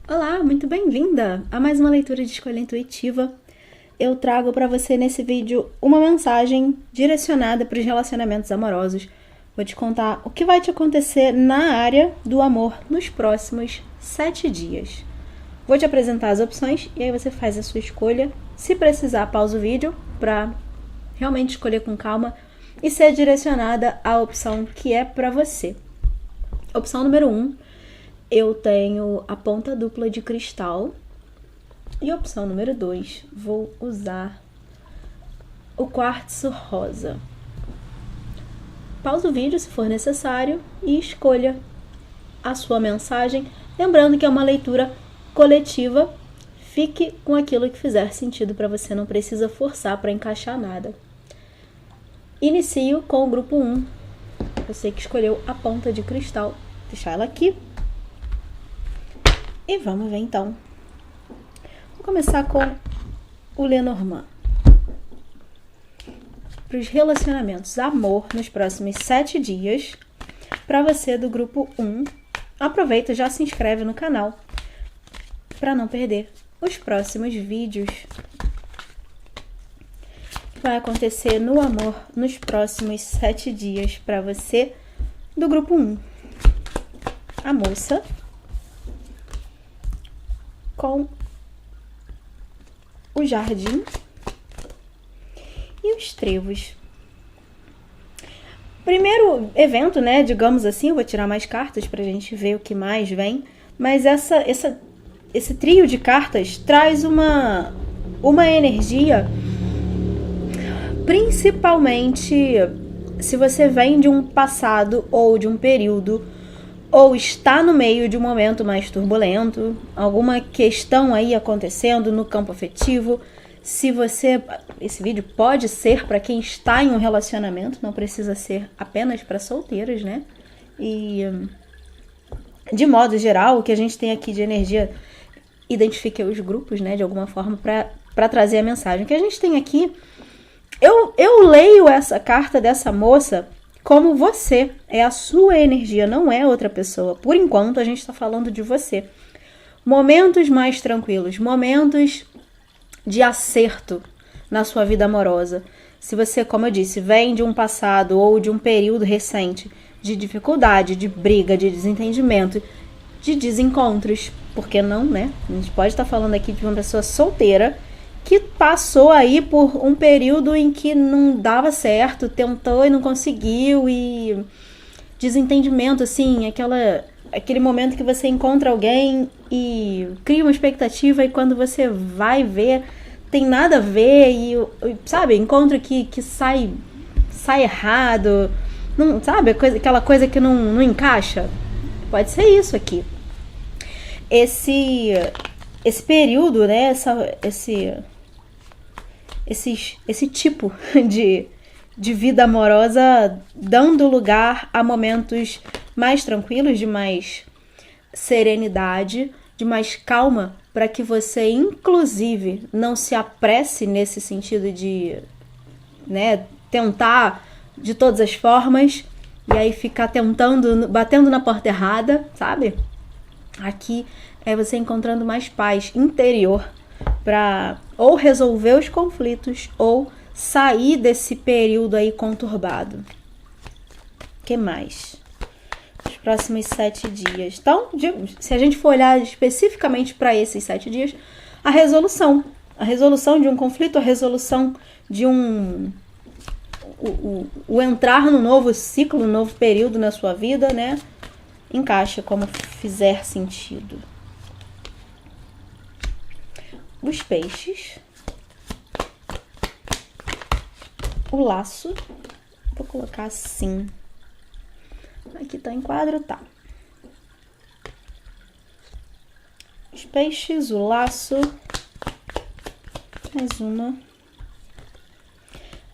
Olá, muito bem-vinda a mais uma leitura de escolha intuitiva. Eu trago para você nesse vídeo uma mensagem direcionada para os relacionamentos amorosos. Vou te contar o que vai te acontecer na área do amor nos próximos 7 dias. Vou te apresentar as opções e aí você faz a sua escolha. Se precisar, pausa o vídeo para realmente escolher com calma e ser direcionada à opção que é para você. Opção número 1. Eu tenho a ponta dupla de cristal. E opção número 2, vou usar o quartzo rosa. Pausa o vídeo se for necessário e escolha a sua mensagem. Lembrando que é uma leitura coletiva. Fique com aquilo que fizer sentido para você, não precisa forçar para encaixar nada. Inicio com o grupo 1. Você que escolheu a ponta de cristal. Vou deixar ela aqui. E vamos ver então. Vou começar com o Lenormand. Para os relacionamentos, amor nos próximos 7 dias. Para você do grupo 1, aproveita e já se inscreve no canal para não perder os próximos vídeos. O que vai acontecer no amor nos próximos 7 dias para você do grupo 1? A moça com o jardim e os trevos. Primeiro evento, né, digamos assim, eu vou tirar mais cartas pra gente ver o que mais vem, mas esse trio de cartas traz uma energia, principalmente se você vem de um passado ou de um período ou está no meio de um momento mais turbulento, alguma questão aí acontecendo no campo afetivo. Esse vídeo pode ser para quem está em um relacionamento, não precisa ser apenas para solteiros, né? E de modo geral, o que a gente tem aqui de energia, identifiquei os grupos, né, de alguma forma para trazer a mensagem. O que a gente tem aqui, eu leio essa carta dessa moça como você, é a sua energia, não é outra pessoa. Por enquanto, a gente está falando de você. Momentos mais tranquilos, momentos de acerto na sua vida amorosa. Se você, como eu disse, vem de um passado ou de um período recente de dificuldade, de briga, de desentendimento, de desencontros, por que não, né? A gente pode estar falando aqui de uma pessoa solteira que passou aí por um período em que não dava certo, tentou e não conseguiu, e desentendimento, assim, aquele momento que você encontra alguém e cria uma expectativa e quando você vai ver, tem nada a ver e sabe, encontro que sai errado, não, sabe, aquela coisa que não encaixa. Pode ser isso aqui. Esse período, né, esse tipo de vida amorosa dando lugar a momentos mais tranquilos, de mais serenidade, de mais calma, para que você, inclusive, não se apresse nesse sentido de, né, tentar de todas as formas e aí ficar tentando, batendo na porta errada, sabe? Aqui é você encontrando mais paz interior para ou resolver os conflitos ou sair desse período aí conturbado. O que mais? Os próximos 7 dias. Então, se a gente for olhar especificamente para esses 7 dias, a resolução de um conflito, a resolução de o entrar num novo ciclo, num novo período na sua vida, né? Encaixa como fizer sentido. Os peixes, o laço, vou colocar assim, aqui tá em quadro, tá. Os peixes, o laço, mais uma,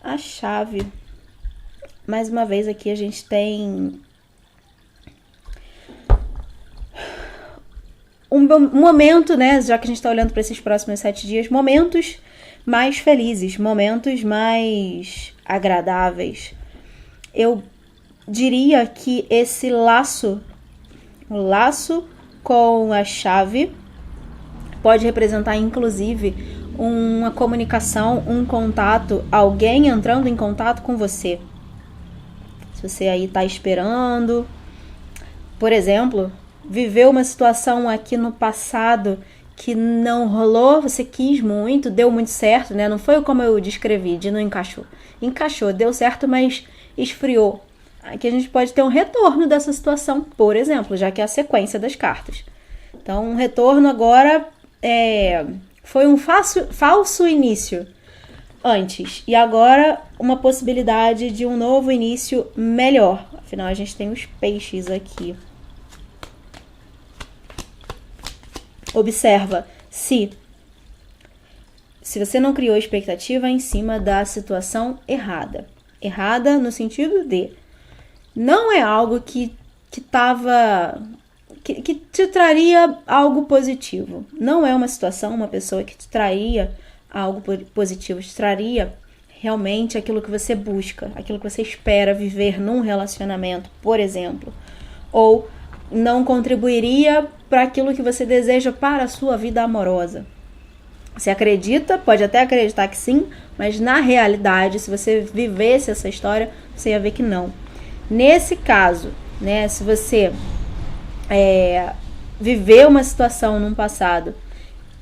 a chave. Mais uma vez aqui a gente tem um momento, né, já que a gente está olhando para esses próximos 7 dias, momentos mais felizes, momentos mais agradáveis. Eu diria que esse laço, o laço com a chave, Pode representar, inclusive, uma comunicação, um contato, alguém entrando em contato com você. Se você aí tá esperando, por exemplo, viveu uma situação aqui no passado que não rolou, você quis muito, deu muito certo, né? Não foi como eu descrevi, de não encaixou. Encaixou, deu certo, mas esfriou. Aqui a gente pode ter um retorno dessa situação, por exemplo, já que é a sequência das cartas. Então, um retorno agora foi um falso início antes. E agora uma possibilidade de um novo início melhor. Afinal, a gente tem os peixes aqui. Observa se você não criou expectativa em cima da situação errada. Errada no sentido de não é algo que te traria algo positivo. Não é uma situação, uma pessoa que te traria algo positivo, te traria realmente aquilo que você busca, aquilo que você espera viver num relacionamento, por exemplo. Ou não contribuiria para aquilo que você deseja para a sua vida amorosa. Você acredita, pode até acreditar que sim, mas na realidade, se você vivesse essa história, você ia ver que não. Nesse caso, né, se você viveu uma situação num passado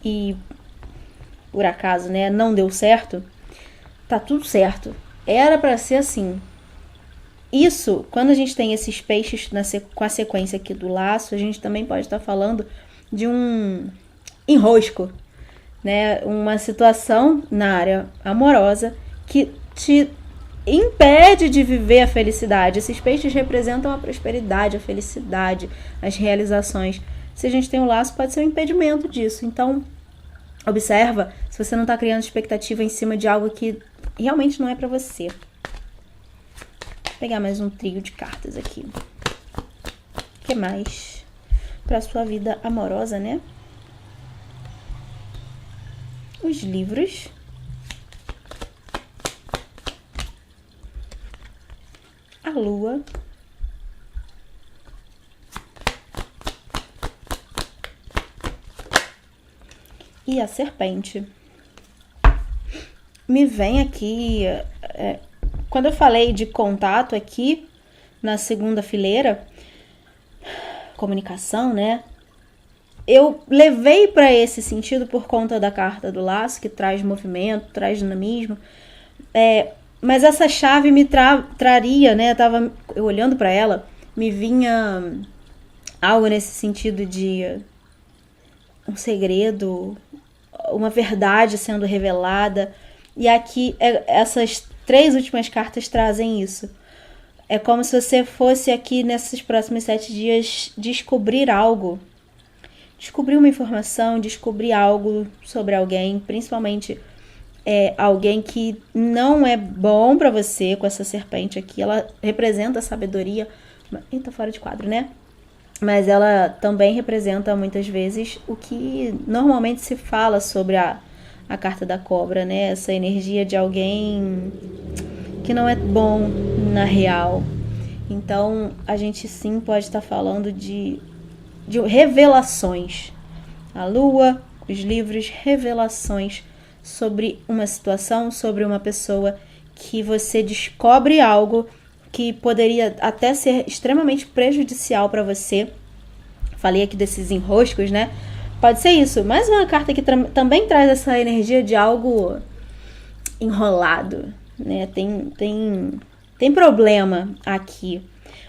e por acaso, né, não deu certo, tá tudo certo. Era para ser assim. Isso, quando a gente tem esses peixes com a sequência aqui do laço, a gente também pode estar falando de um enrosco, né? Uma situação na área amorosa que te impede de viver a felicidade. Esses peixes representam a prosperidade, a felicidade, as realizações. Se a gente tem um laço, pode ser um impedimento disso. Então, observa se você não está criando expectativa em cima de algo que realmente não é para você. Vou pegar mais um trio de cartas aqui. O que mais? Para sua vida amorosa, né? Os livros. A lua. E a serpente. Me vem aqui... quando eu falei de contato aqui, na segunda fileira, comunicação, né? Eu levei para esse sentido por conta da carta do laço, que traz movimento, traz dinamismo. Mas essa chave me traria, né? Eu olhando para ela, me vinha algo nesse sentido de um segredo, uma verdade sendo revelada. E aqui, essas 3 últimas cartas trazem isso. É como se você fosse aqui, nesses próximos 7 dias, descobrir algo. Descobrir uma informação, descobrir algo sobre alguém, principalmente alguém que não é bom pra você, com essa serpente aqui. Ela representa a sabedoria. Tá fora de quadro, né? Mas ela também representa, muitas vezes, o que normalmente se fala sobre a carta da cobra, né? Essa energia de alguém que não é bom na real. Então, a gente sim pode estar falando de revelações. A lua, os livros, revelações sobre uma situação, sobre uma pessoa, que você descobre algo que poderia até ser extremamente prejudicial para você. Falei aqui desses enroscos, né? Pode ser isso. Mais uma carta que também traz essa energia de algo enrolado, né? Tem problema aqui.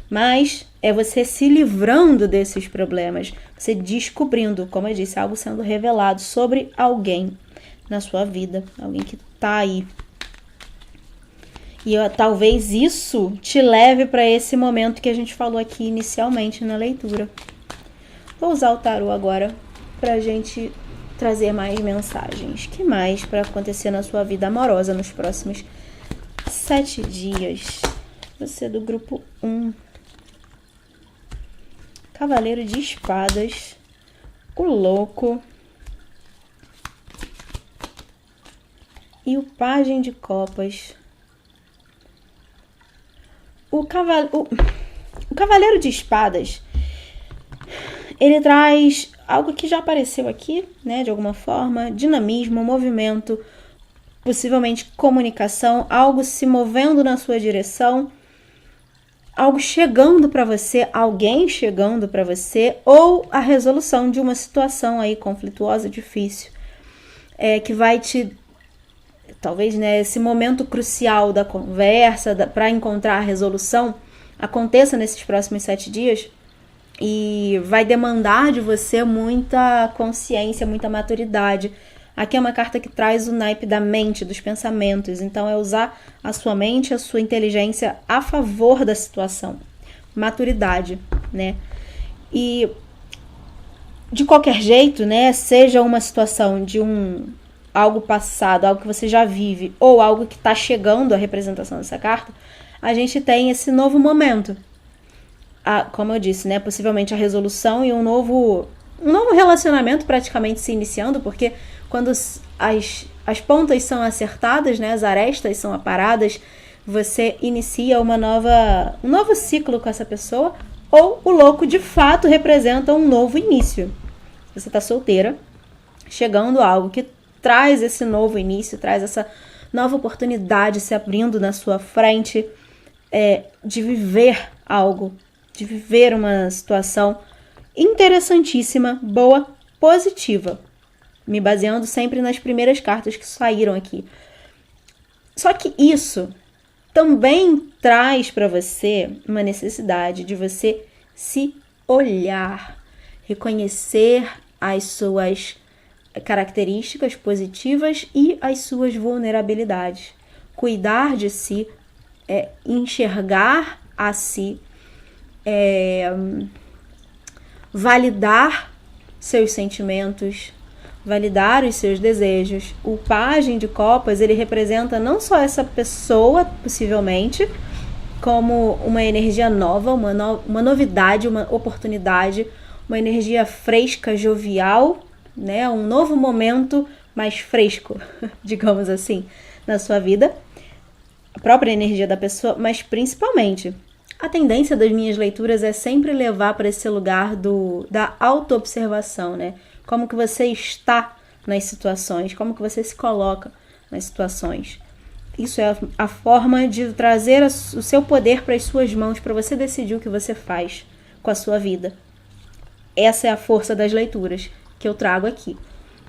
Mas é você se livrando desses problemas. Você descobrindo, como eu disse, algo sendo revelado sobre alguém na sua vida. Alguém que tá aí. E talvez isso te leve para esse momento que a gente falou aqui inicialmente na leitura. Vou usar o tarô agora pra gente trazer mais mensagens. O que mais para acontecer na sua vida amorosa nos próximos 7 dias? Você do grupo 1. Cavaleiro de Espadas. O Louco. E o Pajem de Copas. O Cavaleiro de Espadas, ele traz algo que já apareceu aqui, né, de alguma forma, dinamismo, movimento, possivelmente comunicação, algo se movendo na sua direção, algo chegando para você, alguém chegando para você, ou a resolução de uma situação aí conflituosa, difícil, que vai te, talvez, né, esse momento crucial da conversa, para encontrar a resolução, aconteça nesses próximos 7 dias, e vai demandar de você muita consciência, muita maturidade. Aqui é uma carta que traz o naipe da mente, dos pensamentos. Então, é usar a sua mente, a sua inteligência a favor da situação. Maturidade, né? E, de qualquer jeito, né? Seja uma situação de algo passado, algo que você já vive, ou algo que está chegando, a representação dessa carta, a gente tem esse novo momento. Como eu disse, né? Possivelmente a resolução e um novo relacionamento praticamente se iniciando, porque quando as pontas são acertadas, né, as arestas são aparadas, você inicia um novo ciclo com essa pessoa, ou o louco de fato representa um novo início. Você está solteira, chegando a algo que traz esse novo início, traz essa nova oportunidade se abrindo na sua frente, de viver algo, de viver uma situação interessantíssima, boa, positiva. Me baseando sempre nas primeiras cartas que saíram aqui. Só que isso também traz para você uma necessidade de você se olhar, reconhecer as suas características positivas e as suas vulnerabilidades. Cuidar de si, enxergar a si, validar seus sentimentos, validar os seus desejos. O Pajem de Copas, ele representa não só essa pessoa, possivelmente, como uma energia nova, uma novidade, uma oportunidade, uma energia fresca, jovial, né? Um novo momento mais fresco, digamos assim, na sua vida. A própria energia da pessoa, mas principalmente, a tendência das minhas leituras é sempre levar para esse lugar da autoobservação, né? Como que você está nas situações, como que você se coloca nas situações. Isso é a forma de trazer o seu poder para as suas mãos, para você decidir o que você faz com a sua vida. Essa é a força das leituras que eu trago aqui.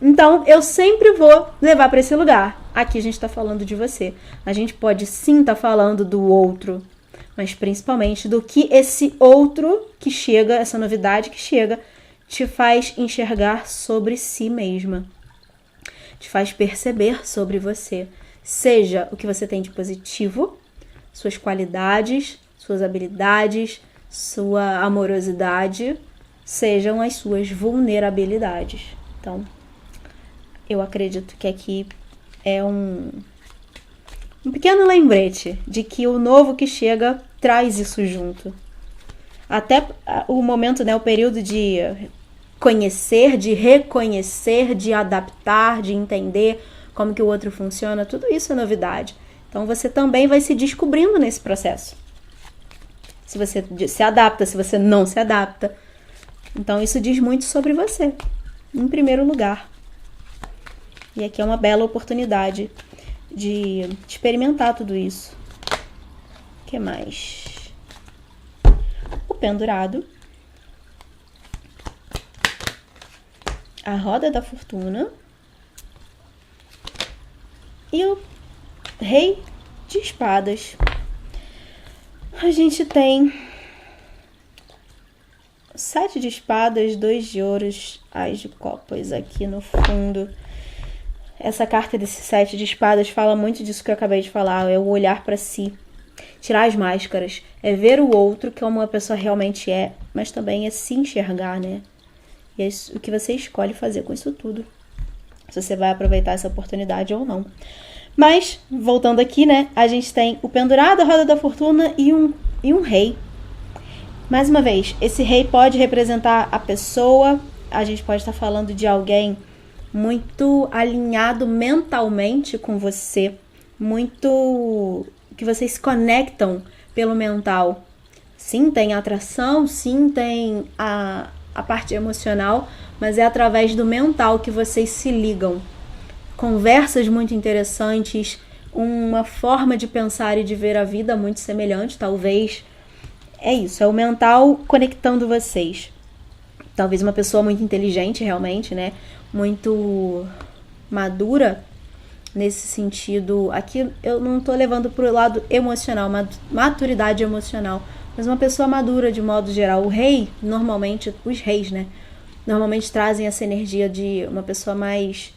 Então, eu sempre vou levar para esse lugar. Aqui a gente está falando de você. A gente pode sim estar falando do outro, mas principalmente do que esse outro que chega, essa novidade que chega, te faz enxergar sobre si mesma. Te faz perceber sobre você. Seja o que você tem de positivo, suas qualidades, suas habilidades, sua amorosidade, sejam as suas vulnerabilidades. Então, eu acredito que aqui é um pequeno lembrete de que o novo que chega traz isso junto. Até o momento, né, o período de conhecer, de reconhecer, de adaptar, de entender como que o outro funciona, tudo isso é novidade. Então você também vai se descobrindo nesse processo. Se você se adapta, se você não se adapta. Então isso diz muito sobre você, em primeiro lugar. E aqui é uma bela oportunidade de experimentar tudo isso. O que mais? O pendurado. A roda da fortuna. E o rei de espadas. A gente tem 7 de espadas, 2 de ouros, as de copas aqui no fundo. Essa carta desse 7 de espadas fala muito disso que eu acabei de falar. É o olhar para si. Tirar as máscaras. É ver o outro como a pessoa realmente é. Mas também é se enxergar, né? E é o que você escolhe fazer com isso tudo. Se você vai aproveitar essa oportunidade ou não. Mas, voltando aqui, né? A gente tem o pendurado, a roda da fortuna e um rei. Mais uma vez, esse rei pode representar a pessoa. A gente pode estar falando de alguém muito alinhado mentalmente com você. Muito que vocês se conectam pelo mental. Sim, tem atração. Sim, tem a parte emocional, mas é através do mental que vocês se ligam. Conversas muito interessantes, uma forma de pensar e de ver a vida muito semelhante, talvez. É isso, é o mental conectando vocês. Talvez uma pessoa muito inteligente, realmente, né? Muito madura, nesse sentido. Aqui eu não tô levando pro lado emocional, maturidade emocional, mas uma pessoa madura de modo geral. O rei, normalmente, os reis, né? Normalmente trazem essa energia de uma pessoa mais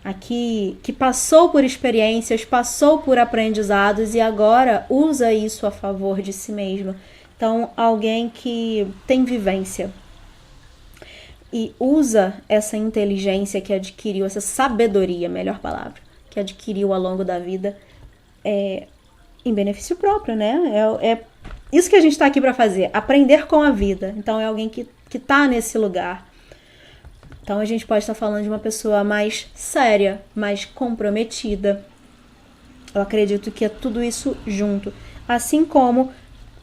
aqui, que passou por experiências, passou por aprendizados e agora usa isso a favor de si mesma. Então, alguém que tem vivência e usa essa inteligência que adquiriu, essa sabedoria, melhor palavra, que adquiriu ao longo da vida, em benefício próprio, né? É isso que a gente está aqui para fazer, aprender com a vida. Então, é alguém que está nesse lugar. Então, a gente pode estar falando de uma pessoa mais séria, mais comprometida. Eu acredito que é tudo isso junto. Assim como,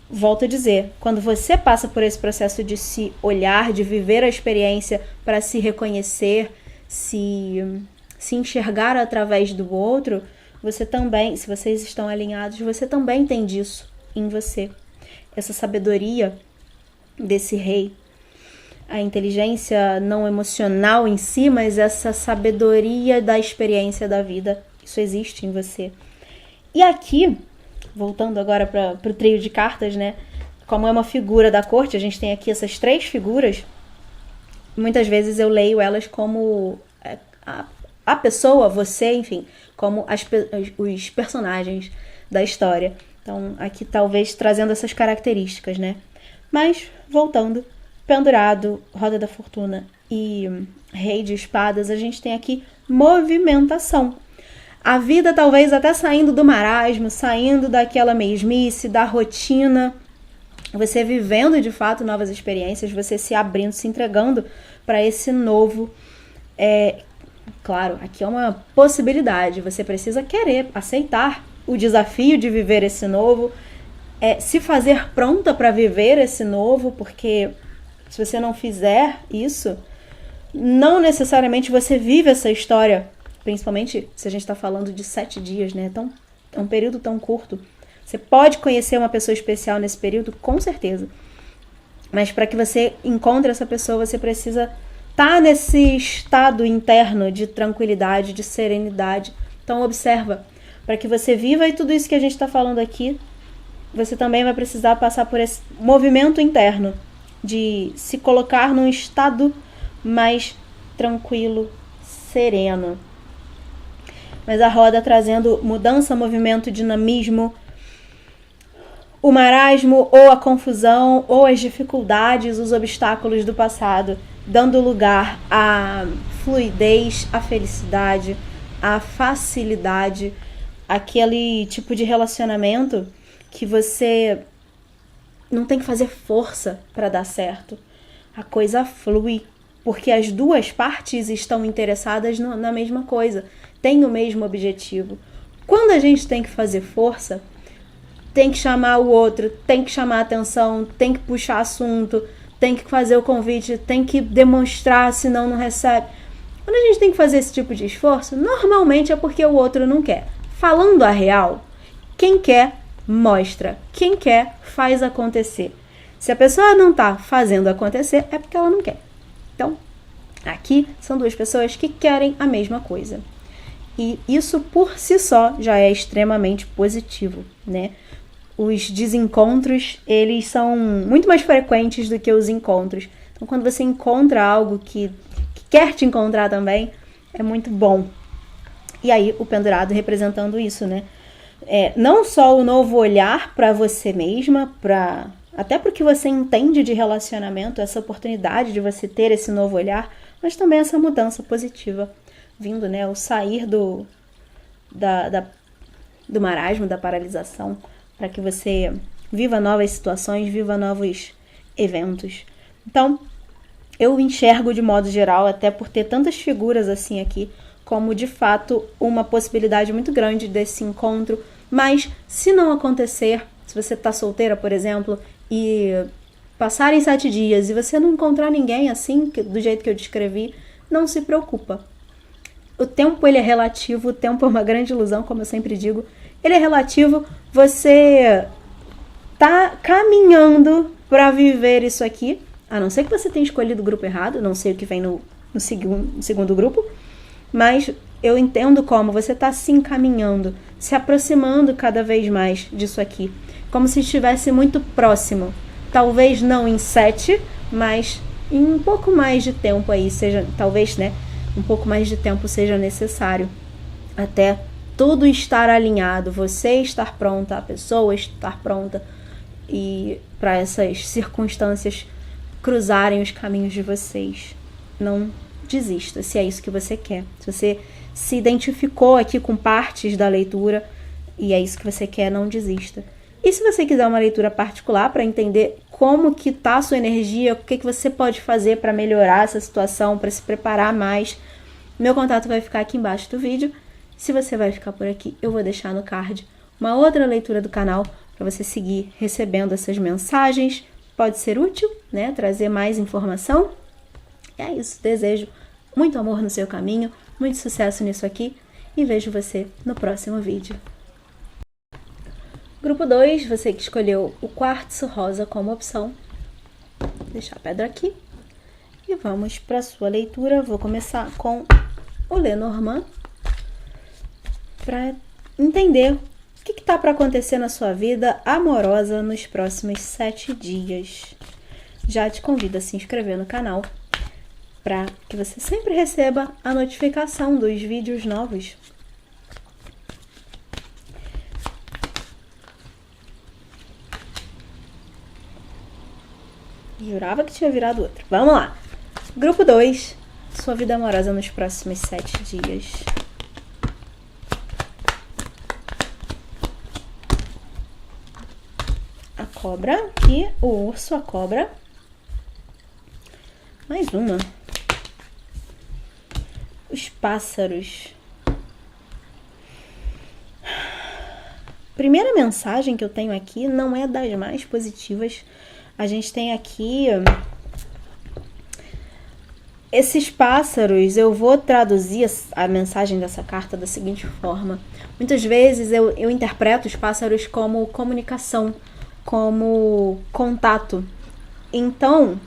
volto a dizer, quando você passa por esse processo de se olhar, de viver a experiência para se reconhecer, se enxergar através do outro, você também, se vocês estão alinhados, você também tem disso em você. Essa sabedoria desse rei. A inteligência não emocional em si, mas essa sabedoria da experiência da vida. Isso existe em você. E aqui, voltando agora para o trio de cartas, né? Como é uma figura da corte, a gente tem aqui essas 3 figuras. Muitas vezes eu leio elas como a pessoa, você, enfim, como os personagens da história. Então, aqui talvez trazendo essas características, né? Mas, voltando, pendurado, roda da fortuna e rei de espadas, a gente tem aqui movimentação. A vida talvez até saindo do marasmo, saindo daquela mesmice, da rotina, você vivendo de fato novas experiências, você se abrindo, se entregando para esse novo. Claro, aqui é uma possibilidade, você precisa querer, aceitar o desafio de viver esse novo, se fazer pronta para viver esse novo, porque se você não fizer isso, não necessariamente você vive essa história, principalmente se a gente está falando de 7 dias, né? Então, é um período tão curto. Você pode conhecer uma pessoa especial nesse período, com certeza. Mas para que você encontre essa pessoa, você precisa estar nesse estado interno de tranquilidade, de serenidade. Então, observa. Para que você viva e tudo isso que a gente está falando aqui, você também vai precisar passar por esse movimento interno de se colocar num estado mais tranquilo, sereno. Mas a roda trazendo mudança, movimento, dinamismo, o marasmo ou a confusão ou as dificuldades, os obstáculos do passado, dando lugar à fluidez, à felicidade, à facilidade, aquele tipo de relacionamento que você não tem que fazer força para dar certo. A coisa flui, porque as duas partes estão interessadas na mesma coisa, têm o mesmo objetivo. Quando a gente tem que fazer força, tem que chamar o outro, tem que chamar a atenção, tem que puxar assunto, tem que fazer o convite, tem que demonstrar, senão não recebe. Quando a gente tem que fazer esse tipo de esforço, normalmente é porque o outro não quer. Falando a real, quem quer, mostra. Quem quer, faz acontecer. Se a pessoa não está fazendo acontecer, é porque ela não quer. Então, aqui são 2 pessoas que querem a mesma coisa. E isso por si só já é extremamente positivo, né? Os desencontros, eles são muito mais frequentes do que os encontros. Então, quando você encontra algo que quer te encontrar também, é muito bom. E aí, o pendurado representando isso, né? Não só o novo olhar para você mesma, até porque você entende de relacionamento, essa oportunidade de você ter esse novo olhar, mas também essa mudança positiva vindo, né? O sair do marasmo, da paralisação, para que você viva novas situações, viva novos eventos. Então, eu enxergo de modo geral, até por ter tantas figuras assim aqui, como de fato uma possibilidade muito grande desse encontro. Mas se não acontecer, se você está solteira, por exemplo, e passarem 7 dias e você não encontrar ninguém assim, do jeito que eu descrevi, não se preocupa. O tempo, ele é relativo, o tempo é uma grande ilusão, como eu sempre digo. Ele é relativo, você tá caminhando para viver isso aqui, a não ser que você tenha escolhido o grupo errado, não sei o que vem no segundo grupo, mas eu entendo como você tá se encaminhando, se aproximando cada vez mais disso aqui, como se estivesse muito próximo. Talvez não em 7, mas em um pouco mais de tempo aí, seja, talvez, né, um pouco mais de tempo seja necessário até tudo estar alinhado, você estar pronta, a pessoa estar pronta e para essas circunstâncias cruzarem os caminhos de vocês. Não desista, se é isso que você quer. Se você se identificou aqui com partes da leitura e é isso que você quer, não desista. E se você quiser uma leitura particular para entender como que tá a sua energia, o que você pode fazer para melhorar essa situação, para se preparar mais, meu contato vai ficar aqui embaixo do vídeo. Se você vai ficar por aqui, eu vou deixar no card uma outra leitura do canal para você seguir recebendo essas mensagens. Pode ser útil, né? Trazer mais informação. E é isso. Desejo muito amor no seu caminho, muito sucesso nisso aqui e vejo você no próximo vídeo. Grupo 2, você que escolheu o quartzo rosa como opção. Vou deixar a pedra aqui. E vamos para a sua leitura. Vou começar com o Lenormand, para entender o que está para acontecer na sua vida amorosa nos próximos 7 dias. Já te convido a se inscrever no canal para que você sempre receba a notificação dos vídeos novos. Jurava que tinha virado outro. Vamos lá. Grupo 2. Sua vida amorosa nos próximos 7 dias. A cobra e o urso, a cobra. Mais uma. Os pássaros. Primeira mensagem que eu tenho aqui não é das mais positivas. A gente tem aqui esses pássaros. Eu vou traduzir a mensagem dessa carta da seguinte forma. Muitas vezes eu interpreto os pássaros como comunicação, como contato. Então,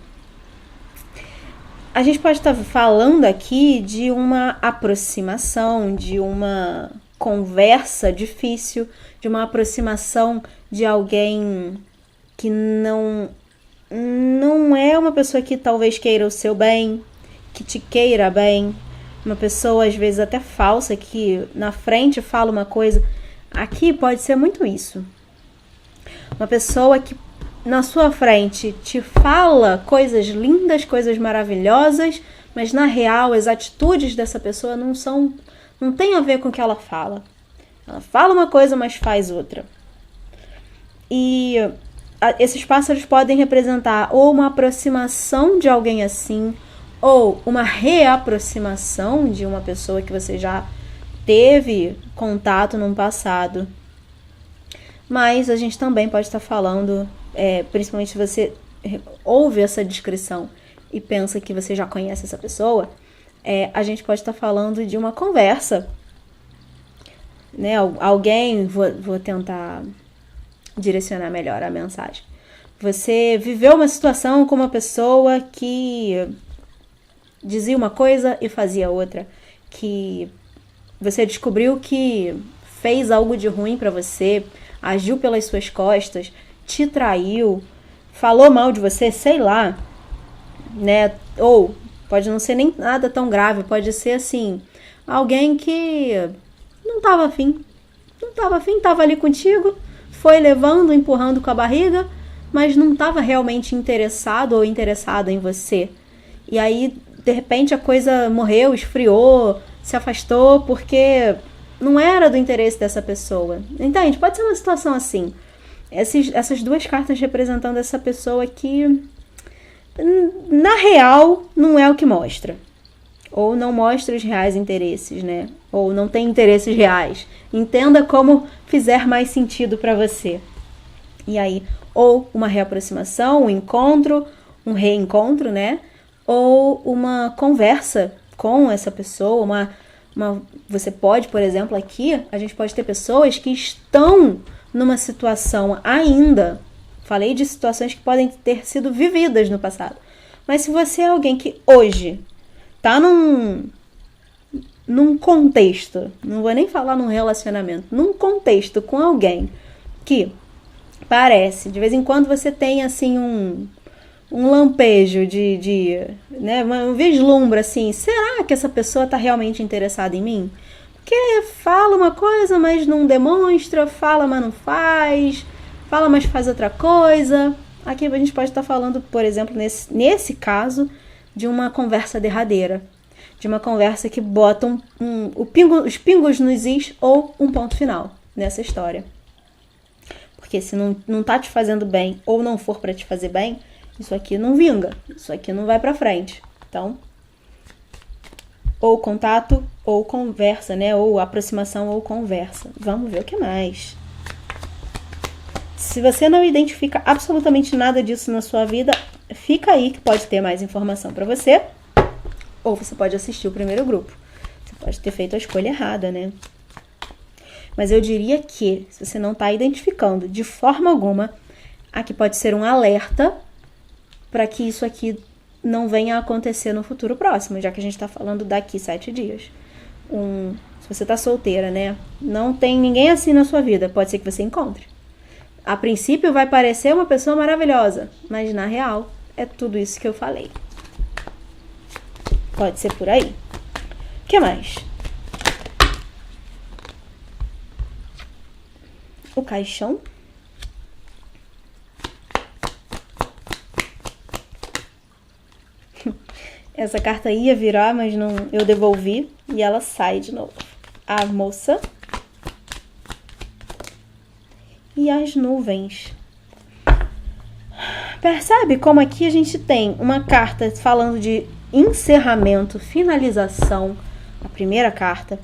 a gente pode estar falando aqui de uma aproximação, de uma conversa difícil, de uma aproximação de alguém que não é uma pessoa que talvez queira o seu bem, que te queira bem, uma pessoa às vezes até falsa, que na frente fala uma coisa. Aqui pode ser muito isso. Uma pessoa que na sua frente te fala coisas lindas, coisas maravilhosas, mas na real as atitudes dessa pessoa não tem a ver com o que ela fala. Ela fala uma coisa, mas faz outra. E esses pássaros podem representar ou uma aproximação de alguém assim, ou uma reaproximação de uma pessoa que você já teve contato no passado. Mas a gente também pode estar falando, principalmente se você ouve essa descrição e pensa que você já conhece essa pessoa, a gente pode estar falando de uma conversa, né? Alguém, vou tentar direcionar melhor a mensagem. Você viveu uma situação com uma pessoa que dizia uma coisa e fazia outra, que você descobriu que fez algo de ruim pra você, agiu pelas suas costas, te traiu, falou mal de você, sei lá, né? Ou pode não ser nem nada tão grave, pode ser assim, alguém que não tava afim, tava ali contigo, foi levando, empurrando com a barriga, mas não estava realmente interessado ou interessada em você. E aí, de repente, a coisa morreu, esfriou, se afastou, porque não era do interesse dessa pessoa. Entende? Pode ser uma situação assim. Essas duas cartas representando essa pessoa que, na real, não é o que mostra. Ou não mostra os reais interesses, né? Ou não tem interesses reais. Entenda como fizer mais sentido para você. E aí, ou uma reaproximação, um encontro, um reencontro, né? Ou uma conversa com essa pessoa, você pode, por exemplo, aqui, a gente pode ter pessoas que estão numa situação ainda, falei de situações que podem ter sido vividas no passado, mas se você é alguém que hoje tá num contexto, não vou nem falar num relacionamento, num contexto com alguém que parece, de vez em quando você tem assim um lampejo né, um vislumbre assim, será que essa pessoa tá realmente interessada em mim? Porque fala uma coisa, mas não demonstra, fala, mas não faz, fala, mas faz outra coisa. Aqui a gente pode estar falando, por exemplo, nesse caso, de uma conversa derradeira, de uma conversa que bota os pingos nos is ou um ponto final nessa história. Porque se não tá te fazendo bem ou não for para te fazer bem, isso aqui não vinga, isso aqui não vai pra frente. Então, ou contato ou conversa, né? Ou aproximação ou conversa. Vamos ver o que mais. Se você não identifica absolutamente nada disso na sua vida, fica aí que pode ter mais informação pra você. Ou você pode assistir o primeiro grupo. Você pode ter feito a escolha errada, né? Mas eu diria que, se você não tá identificando de forma alguma, aqui pode ser um alerta para que isso aqui não venha a acontecer no futuro próximo, já que a gente está falando daqui 7 dias. Se você está solteira, né? Não tem ninguém assim na sua vida, pode ser que você encontre. A princípio vai parecer uma pessoa maravilhosa, mas na real é tudo isso que eu falei. Pode ser por aí. O que mais? O caixão. Essa carta ia virar, mas não, eu devolvi e ela sai de novo. A moça e as nuvens. Percebe como aqui a gente tem uma carta falando de encerramento, finalização, a primeira carta.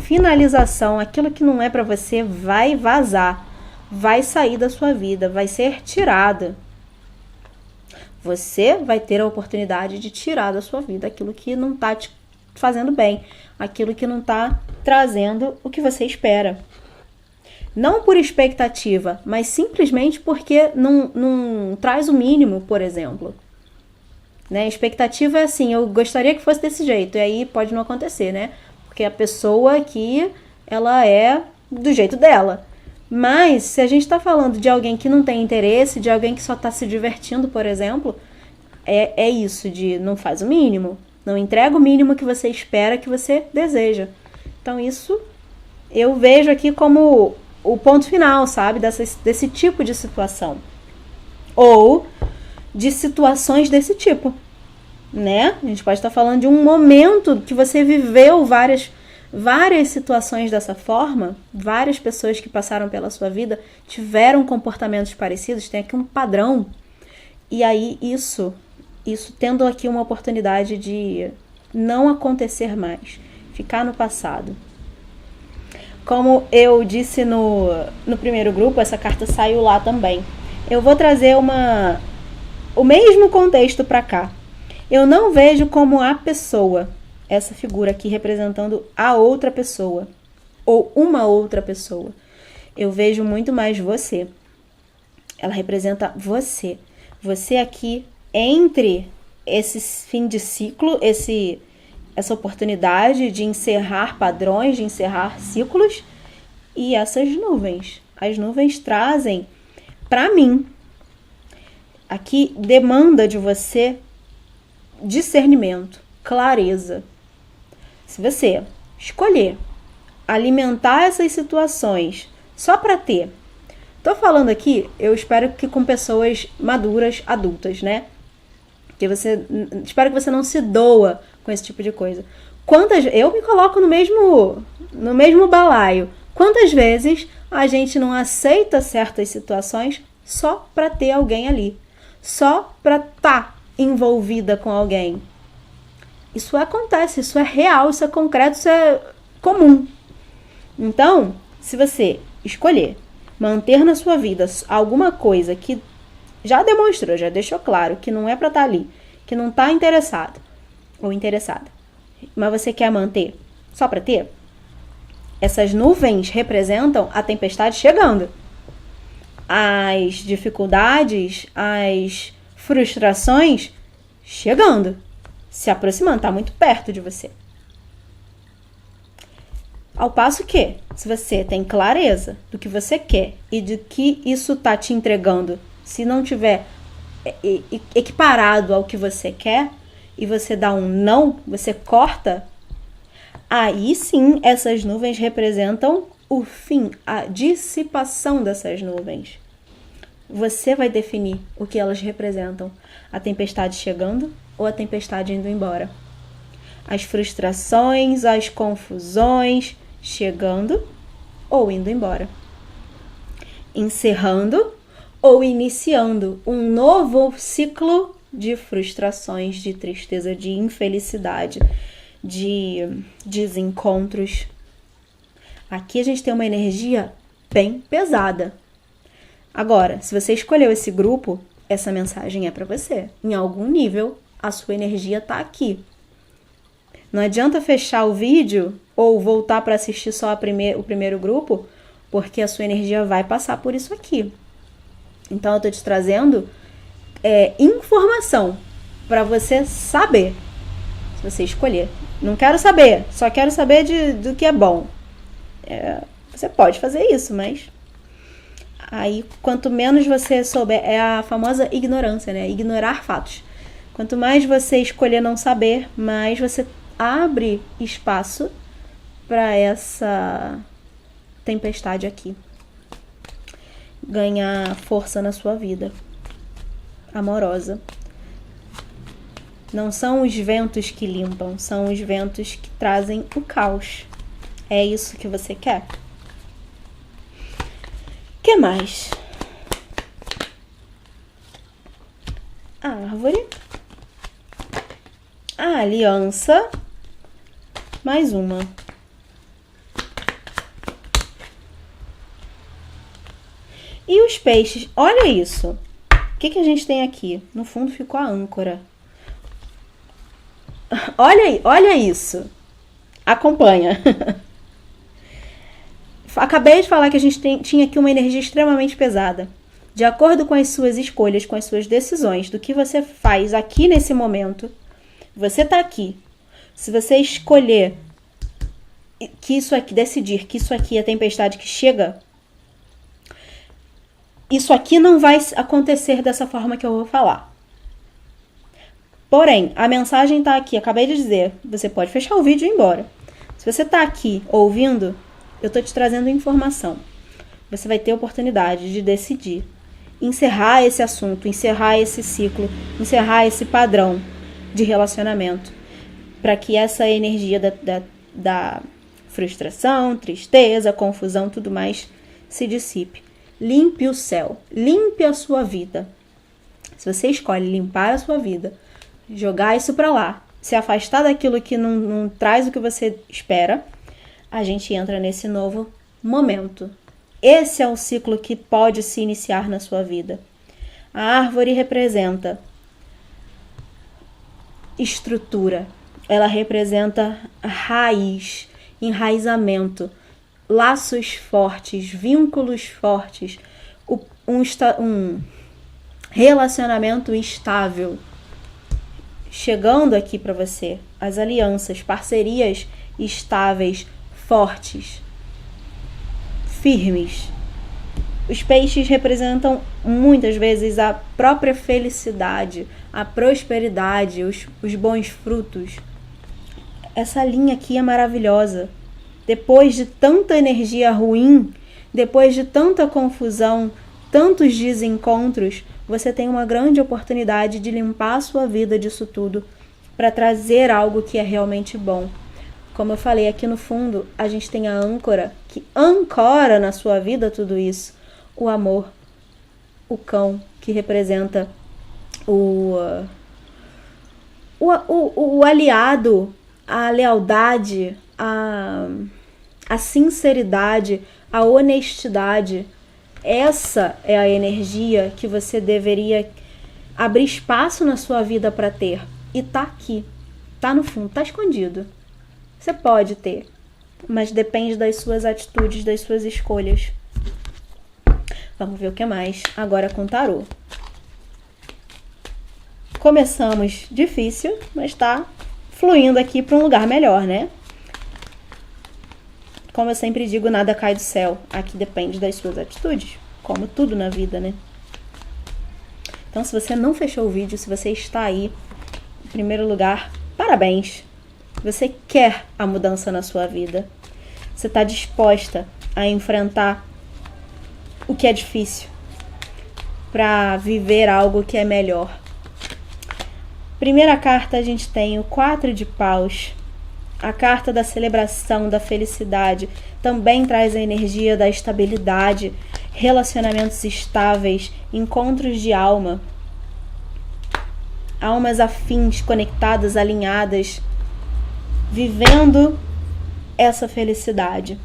Finalização, aquilo que não é para você vai vazar, vai sair da sua vida, vai ser tirada. Você vai ter a oportunidade de tirar da sua vida aquilo que não tá te fazendo bem, aquilo que não tá trazendo o que você espera. Não por expectativa, mas simplesmente porque não traz o mínimo, por exemplo. Né? Expectativa é assim, eu gostaria que fosse desse jeito, e aí pode não acontecer, né? Porque a pessoa aqui, ela é do jeito dela. Mas, se a gente está falando de alguém que não tem interesse, de alguém que só está se divertindo, por exemplo, é isso de não faz o mínimo, não entrega o mínimo que você espera, que você deseja. Então, isso eu vejo aqui como o ponto final, sabe? Desse tipo de situação. Ou de situações desse tipo, né? A gente pode estar falando de um momento que você viveu várias situações dessa forma, várias pessoas que passaram pela sua vida tiveram comportamentos parecidos, tem aqui um padrão, e aí isso tendo aqui uma oportunidade de não acontecer mais, ficar no passado. Como eu disse no primeiro grupo, essa carta saiu lá também. Eu vou trazer o mesmo contexto para cá. Eu não vejo como a pessoa, essa figura aqui representando a outra pessoa, ou uma outra pessoa. Eu vejo muito mais você. Ela representa você. Você aqui, entre esse fim de ciclo, essa oportunidade de encerrar padrões, de encerrar ciclos, e essas nuvens. As nuvens trazem, para mim, aqui demanda de você discernimento, clareza. Se você escolher alimentar essas situações só para ter, tô falando aqui, eu espero que com pessoas maduras, adultas, né? Espero que você não se doa com esse tipo de coisa. Eu me coloco no mesmo balaio. Quantas vezes a gente não aceita certas situações só para ter alguém ali, só para estar envolvida com alguém? Isso acontece, isso é real, isso é concreto, isso é comum. Então, se você escolher manter na sua vida alguma coisa que já demonstrou, já deixou claro que não é para estar ali, que não está interessado ou interessada, mas você quer manter só para ter, essas nuvens representam a tempestade chegando. As dificuldades, as frustrações chegando, se aproximando, está muito perto de você. Ao passo que, se você tem clareza do que você quer e de que isso está te entregando, se não tiver equiparado ao que você quer, e você dá um não, você corta, aí sim essas nuvens representam o fim, a dissipação dessas nuvens. Você vai definir o que elas representam. A tempestade chegando ou a tempestade indo embora. As frustrações, as confusões chegando ou indo embora. Encerrando ou iniciando um novo ciclo de frustrações, de tristeza, de infelicidade, de desencontros. Aqui a gente tem uma energia bem pesada. Agora, se você escolheu esse grupo, essa mensagem é para você. Em algum nível, a sua energia está aqui. Não adianta fechar o vídeo ou voltar para assistir só o primeiro grupo, porque a sua energia vai passar por isso aqui. Então, eu estou te trazendo informação para você saber, se você escolher. Não quero saber, só quero saber do que é bom. Você pode fazer isso, mas aí quanto menos você souber, é a famosa ignorância, né? Ignorar fatos. Quanto mais você escolher não saber, mais você abre espaço para essa tempestade aqui ganhar força na sua vida amorosa. Não são os ventos que limpam, são os ventos que trazem o caos. É isso que você quer? O que mais? A árvore. A aliança. Mais uma. E os peixes? Olha isso. O que a gente tem aqui? No fundo ficou a âncora. Olha isso. Acompanha. Acabei de falar que a gente tinha aqui uma energia extremamente pesada. De acordo com as suas escolhas, com as suas decisões, do que você faz aqui nesse momento, você está aqui. Se você escolher que isso aqui, decidir que isso aqui é a tempestade que chega, isso aqui não vai acontecer dessa forma que eu vou falar. Porém, a mensagem está aqui, acabei de dizer, você pode fechar o vídeo e ir embora. Se você está aqui ouvindo, eu estou te trazendo informação. Você vai ter a oportunidade de decidir, encerrar esse assunto, encerrar esse ciclo, encerrar esse padrão de relacionamento, para que essa energia da frustração, tristeza, confusão, tudo mais, se dissipe. Limpe o céu, limpe a sua vida. Se você escolhe limpar a sua vida, jogar isso para lá, se afastar daquilo que não traz o que você espera, a gente entra nesse novo momento. Esse é um ciclo que pode se iniciar na sua vida. A árvore representa estrutura, ela representa raiz, enraizamento, laços fortes, vínculos fortes, um relacionamento estável. Chegando aqui para você, as alianças, parcerias estáveis, fortes, firmes. Os peixes representam muitas vezes a própria felicidade, a prosperidade, os bons frutos. Essa linha aqui é maravilhosa. Depois de tanta energia ruim, depois de tanta confusão, tantos desencontros, você tem uma grande oportunidade de limpar a sua vida disso tudo para trazer algo que é realmente bom. Como eu falei, aqui no fundo, a gente tem a âncora que ancora na sua vida tudo isso. O amor, o cão, que representa o aliado, a lealdade, a sinceridade, a honestidade, essa é a energia que você deveria abrir espaço na sua vida para ter. E tá aqui, tá no fundo, tá escondido. Você pode ter, mas depende das suas atitudes, das suas escolhas. Vamos ver o que mais agora com o tarô. Começamos difícil, mas tá fluindo aqui para um lugar melhor, né? Como eu sempre digo, nada cai do céu. Aqui depende das suas atitudes, como tudo na vida, né? Então, se você não fechou o vídeo, se você está aí, em primeiro lugar, parabéns. Você quer a mudança na sua vida. Você está disposta a enfrentar o que é difícil para viver algo que é melhor. Primeira carta, a gente tem o 4 de paus. A carta da celebração, da felicidade, também traz a energia da estabilidade, relacionamentos estáveis, encontros de alma, almas afins, conectadas, alinhadas, vivendo essa felicidade.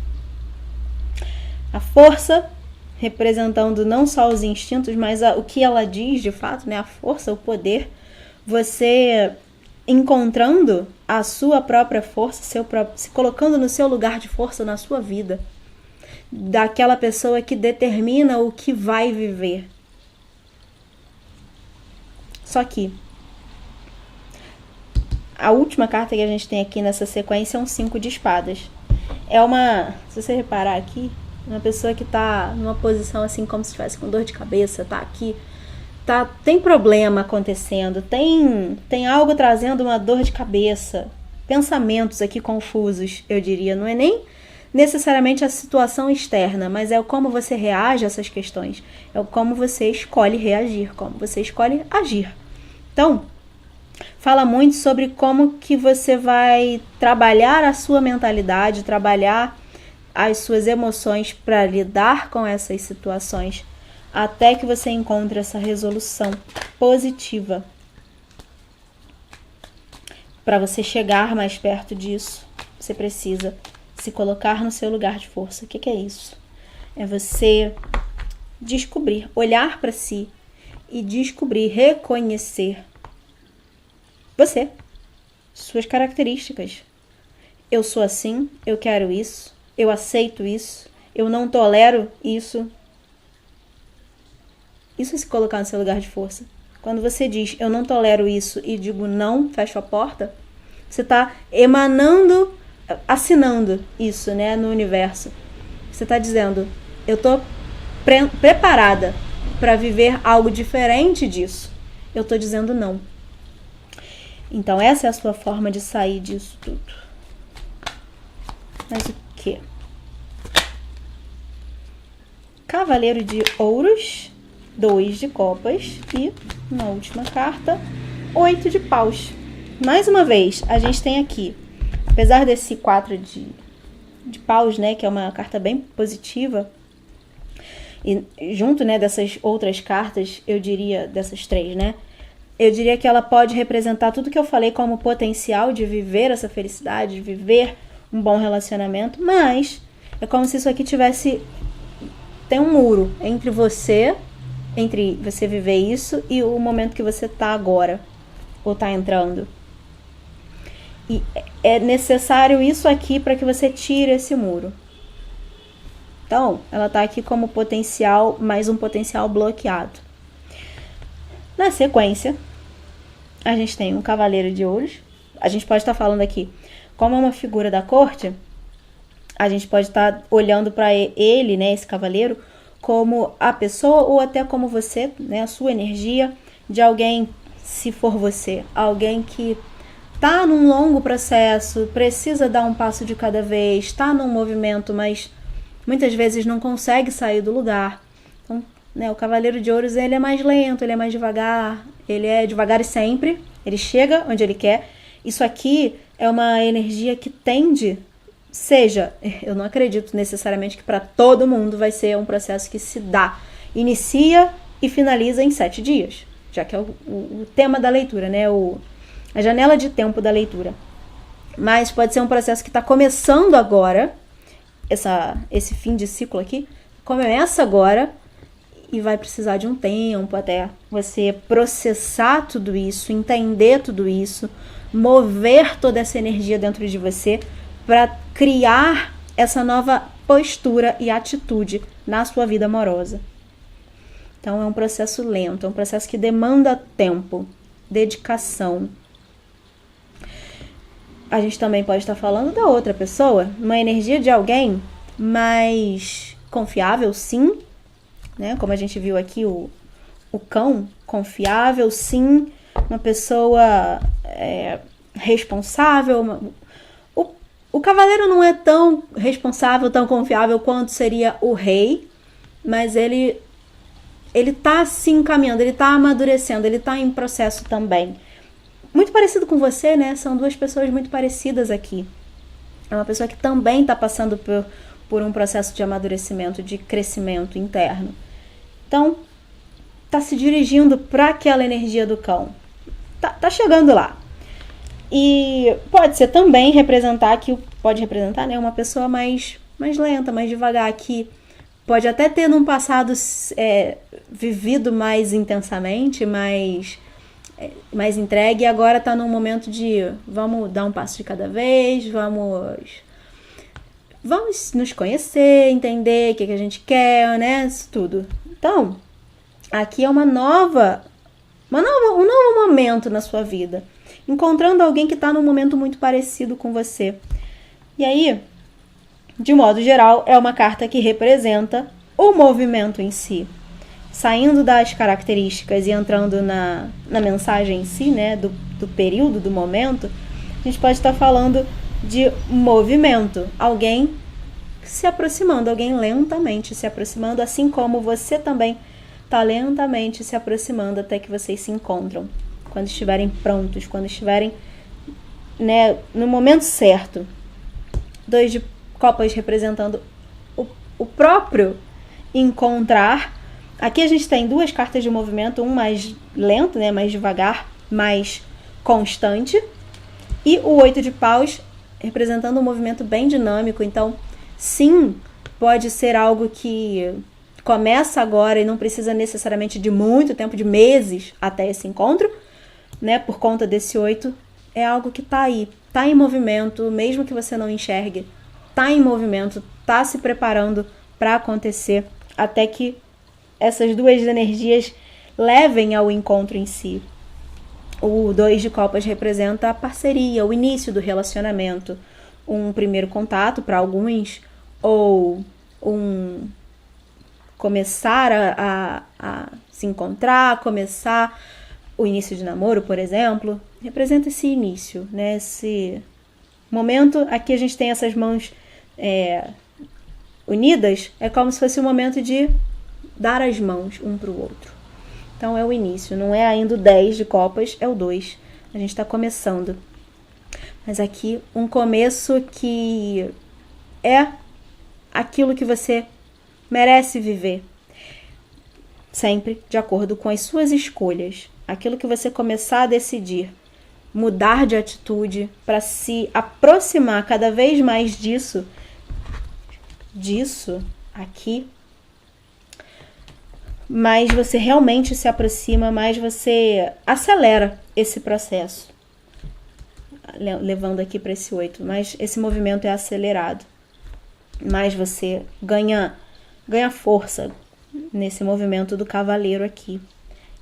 A força, representando não só os instintos, mas o que ela diz de fato, né? A força, o poder, você encontrando a sua própria força, se colocando no seu lugar de força na sua vida, daquela pessoa que determina o que vai viver. Só que a última carta que a gente tem aqui nessa sequência é um 5 de espadas. É uma, se você reparar aqui, uma pessoa que tá numa posição assim como se estivesse com dor de cabeça, tá aqui, tem problema acontecendo, tem algo trazendo uma dor de cabeça, pensamentos aqui confusos, eu diria. Não é nem necessariamente a situação externa, mas é como você reage a essas questões, é como você escolhe reagir, como você escolhe agir. Então, fala muito sobre como que você vai trabalhar a sua mentalidade, trabalhar as suas emoções para lidar com essas situações, até que você encontre essa resolução positiva. Para você chegar mais perto disso, você precisa se colocar no seu lugar de força. O que é isso? É você descobrir, olhar para si e descobrir, reconhecer você, suas características. Eu sou assim, eu quero isso, eu aceito isso, eu não tolero isso. Isso é se colocar no seu lugar de força. Quando você diz, eu não tolero isso e digo não, fecho a porta, você está emanando, assinando isso, né, no universo. Você está dizendo, eu estou preparada para viver algo diferente disso. Eu estou dizendo não. Então essa é a sua forma de sair disso tudo. Mas o quê? Cavaleiro de ouros, 2 de copas e, uma última carta, 8 de paus. Mais uma vez, a gente tem aqui, apesar desse 4 de paus, né, que é uma carta bem positiva, e junto, né, dessas outras cartas, eu diria, dessas 3, né, eu diria que ela pode representar tudo que eu falei como potencial de viver essa felicidade, de viver um bom relacionamento, mas é como se isso aqui tem um muro entre você viver isso e o momento que você tá agora, ou tá entrando. E é necessário isso aqui para que você tire esse muro. Então, ela tá aqui como potencial, mais um potencial bloqueado. Na sequência, a gente tem um cavaleiro de ouros. A gente pode estar falando aqui, como é uma figura da corte, a gente pode estar olhando para ele, né, esse cavaleiro, como a pessoa ou até como você, né, a sua energia de alguém, se for você, alguém que tá num longo processo, precisa dar um passo de cada vez, tá num movimento, mas muitas vezes não consegue sair do lugar. Então, né, o cavaleiro de ouros, ele é mais lento, ele é mais devagar, ele é devagar e sempre, ele chega onde ele quer. Isso aqui é uma energia que tende, eu não acredito necessariamente que para todo mundo vai ser um processo que se inicia e finaliza em 7 dias, já que é o tema da leitura, né, a janela de tempo da leitura. Mas pode ser um processo que está começando agora, esse fim de ciclo aqui, começa agora, e vai precisar de um tempo até você processar tudo isso, entender tudo isso, mover toda essa energia dentro de você para criar essa nova postura e atitude na sua vida amorosa. Então é um processo lento, é um processo que demanda tempo, dedicação. A gente também pode estar falando da outra pessoa, uma energia de alguém mais confiável, sim, né? Como a gente viu aqui, o cão, confiável, sim, uma pessoa responsável. O cavaleiro não é tão responsável, tão confiável quanto seria o rei, mas ele tá se encaminhando, ele tá amadurecendo, ele tá em processo também. Muito parecido com você, né? São duas pessoas muito parecidas aqui. É uma pessoa que também tá passando por um processo de amadurecimento, de crescimento interno. Então, tá se dirigindo para aquela energia do cão. Tá chegando lá. E pode ser também pode representar, né, uma pessoa mais lenta, mais devagar, que pode até ter num passado vivido mais intensamente, mais entregue, e agora tá num momento de vamos dar um passo de cada vez, vamos nos conhecer, entender o que a gente quer, né, isso tudo. Então, aqui é um novo momento na sua vida, encontrando alguém que está num momento muito parecido com você. E aí, de modo geral, é uma carta que representa o movimento em si. Saindo das características e entrando na mensagem em si, né, do período, do momento, a gente pode estar falando de movimento. Alguém se aproximando, alguém lentamente se aproximando, assim como você também está lentamente se aproximando até que vocês se encontram. Quando estiverem prontos, quando estiverem, né, no momento certo. 2 de copas representando o próprio encontrar. Aqui a gente tem 2 cartas de movimento, um mais lento, né, mais devagar, mais constante. E o 8 de paus representando um movimento bem dinâmico. Então, sim, pode ser algo que começa agora e não precisa necessariamente de muito tempo, de meses até esse encontro, né? Por conta desse 8, é algo que tá aí, tá em movimento, mesmo que você não enxergue, tá em movimento, tá se preparando para acontecer, até que essas 2 energias levem ao encontro em si. O 2 de copas representa a parceria, o início do relacionamento, um primeiro contato para alguns, ou começar a se encontrar, começar o início de namoro, por exemplo, representa esse início, né? Esse momento. Aqui a gente tem essas mãos unidas, é como se fosse o momento de dar as mãos um para o outro. Então é o início, não é ainda o 10 de copas, é o 2. A gente está começando. Mas aqui um começo que é aquilo que você merece viver. Sempre de acordo com as suas escolhas. Aquilo que você começar a decidir. Mudar de atitude para se aproximar cada vez mais disso aqui. Mais você realmente se aproxima, mais você acelera esse processo. Levando aqui para esse 8. Mas esse movimento é acelerado. Mais você ganha força nesse movimento do cavaleiro aqui.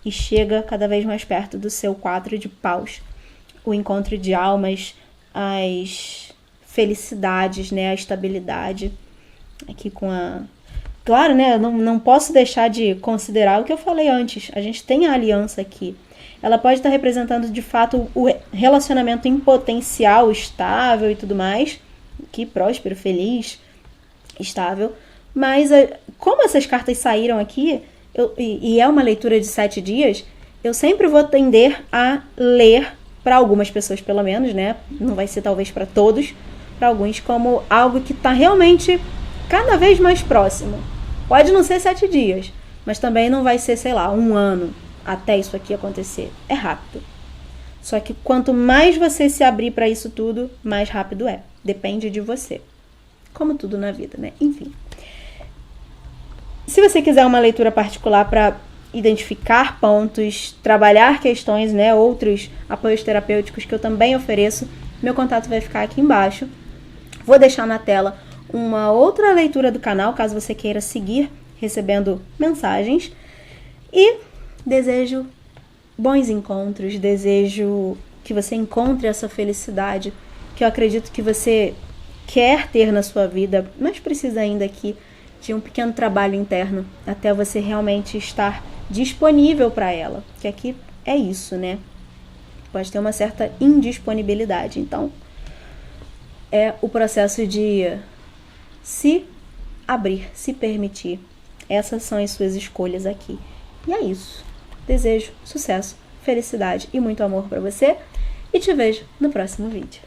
E chega cada vez mais perto do seu 4 de paus. O encontro de almas, as felicidades, né? A estabilidade. Aqui com a... Claro, né? Não posso deixar de considerar o que eu falei antes. A gente tem a aliança aqui. Ela pode estar representando, de fato, o relacionamento em potencial, estável e tudo mais. Que próspero, feliz, estável. Mas, como essas cartas saíram aqui, e é uma leitura de 7 dias, eu sempre vou tender a ler, para algumas pessoas pelo menos, né? Não vai ser talvez para todos, para alguns, como algo que está realmente cada vez mais próximo. Pode não ser 7 dias, mas também não vai ser, sei lá, 1 ano até isso aqui acontecer. É rápido. Só que quanto mais você se abrir para isso tudo, mais rápido é. Depende de você. Como tudo na vida, né? Enfim. Se você quiser uma leitura particular para identificar pontos, trabalhar questões, né, outros apoios terapêuticos que eu também ofereço, meu contato vai ficar aqui embaixo. Vou deixar na tela uma outra leitura do canal, caso você queira seguir recebendo mensagens. E desejo bons encontros, desejo que você encontre essa felicidade que eu acredito que você quer ter na sua vida, mas precisa ainda aqui de um pequeno trabalho interno até você realmente estar disponível para ela, que aqui é isso, né? Pode ter uma certa indisponibilidade, então é o processo de se abrir, se permitir. Essas são as suas escolhas aqui. E é isso. Desejo sucesso, felicidade e muito amor para você e te vejo no próximo vídeo.